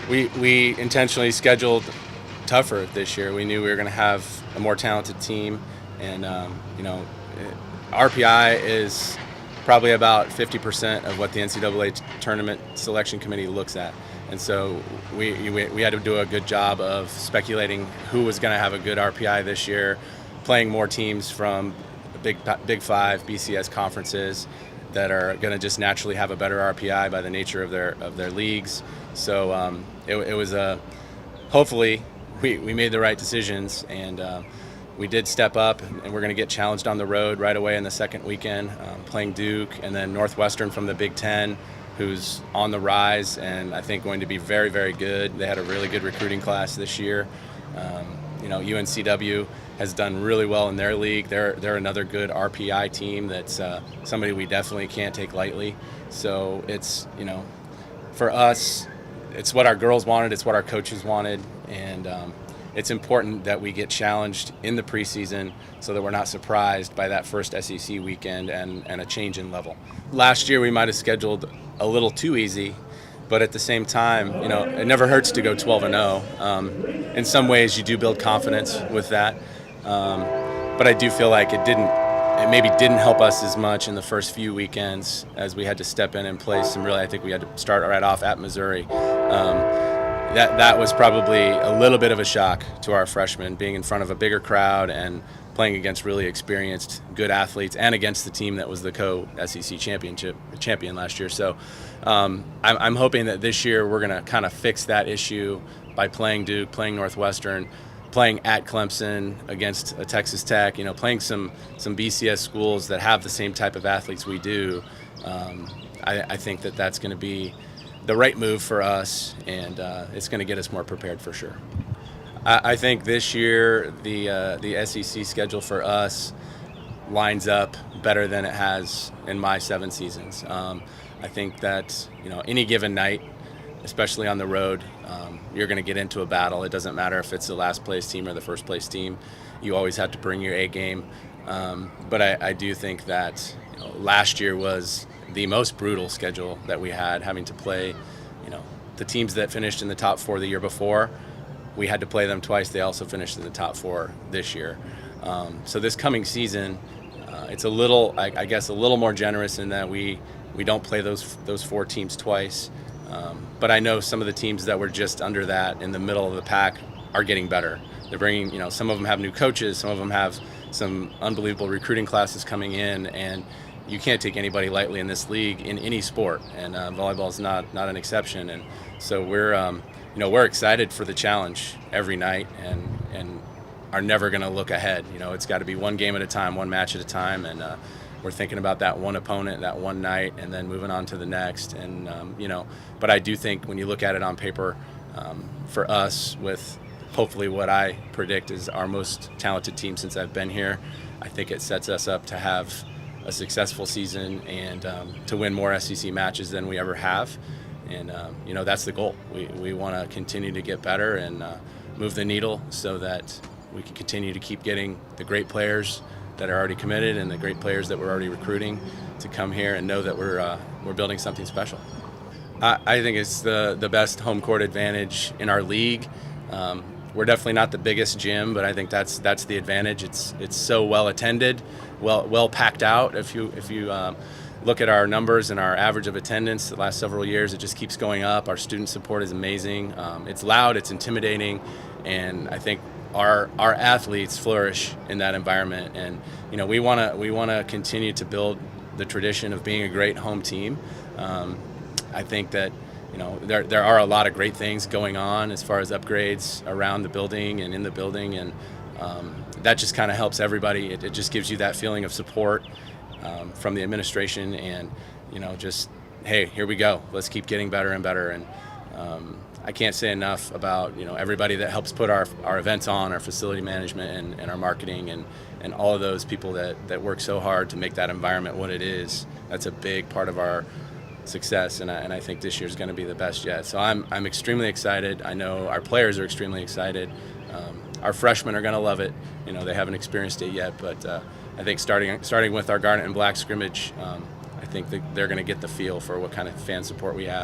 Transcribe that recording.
we intentionally scheduled tougher this year. We knew we were going to have a more talented team, and RPI is probably about 50% of what the NCAA tournament selection committee looks at. And so we had to do a good job of speculating who was going to have a good RPI this year, playing more teams from Big Five BCS conferences that are going to just naturally have a better RPI by the nature of their leagues. So it was hopefully we made the right decisions, and we did step up, and we're going to get challenged on the road right away in the second weekend, playing Duke and then Northwestern from the Big Ten, who's on the rise and I think going to be very, very good. They had a really good recruiting class this year. UNCW has done really well in their league. They're another good RPI team that's somebody we definitely can't take lightly. So it's, for us, it's what our girls wanted, it's what our coaches wanted, and it's important that we get challenged in the preseason so that we're not surprised by that first SEC weekend and a change in level. Last year we might have scheduled a little too easy, but at the same time, it never hurts to go 12-0. In some ways you do build confidence with that, but I do feel like it maybe didn't help us as much in the first few weekends as we had to step in and play some I think we had to start right off at Missouri. That was probably a little bit of a shock to our freshmen, being in front of a bigger crowd and playing against really experienced, good athletes, and against the team that was the co-SEC champion last year. So I'm hoping that this year we're going to kind of fix that issue by playing Duke, playing Northwestern, playing at Clemson against a Texas Tech, playing some BCS schools that have the same type of athletes we do. I think that's going to be the right move for us, and it's going to get us more prepared for sure. I think this year the SEC schedule for us lines up better than it has in my 7 seasons. I think that any given night, especially on the road, you're going to get into a battle. It doesn't matter if it's the last place team or the first place team. You always have to bring your A game. But I do think that last year was the most brutal schedule that we had, having to play, the teams that finished in the top 4 the year before. We had to play them twice. They also finished in the top 4 this year. So this coming season, it's a little, I guess, a little more generous in that we don't play those 4 teams twice. But I know some of the teams that were just under that in the middle of the pack are getting better. They're bringing, some of them have new coaches, some of them have some unbelievable recruiting classes coming in, and you can't take anybody lightly in this league in any sport, and volleyball is not an exception. And so we're excited for the challenge every night, and are never going to look ahead. It's got to be one game at a time, one match at a time, and we're thinking about that one opponent, that one night, and then moving on to the next. And but I do think when you look at it on paper, for us, with hopefully what I predict is our most talented team since I've been here, I think it sets us up to have a successful season and to win more SEC matches than we ever have. And that's the goal. We want to continue to get better and move the needle so that we can continue to keep getting the great players that are already committed and the great players that we're already recruiting to come here and know that we're building something special. I think it's the best home court advantage in our league. We're definitely not the biggest gym, but I think that's the advantage. It's so well attended, well packed out. If you look at our numbers and our average of attendance the last several years, it just keeps going up. Our student support is amazing. It's loud, it's intimidating, and I think our athletes flourish in that environment. And we want to continue to build the tradition of being a great home team. I think that there are a lot of great things going on as far as upgrades around the building and in the building, and that just kind of helps everybody. It just gives you that feeling of support from the administration, and just, hey, here we go. Let's keep getting better and better. And I can't say enough about everybody that helps put our events on, our facility management and our marketing and all of those people that work so hard to make that environment what it is. That's a big part of our success, and I think this year is going to be the best yet. So I'm extremely excited. I know our players are extremely excited. Our freshmen are going to love it. They haven't experienced it yet, but I think starting with our Garnet and Black scrimmage, I think that they're going to get the feel for what kind of fan support we have.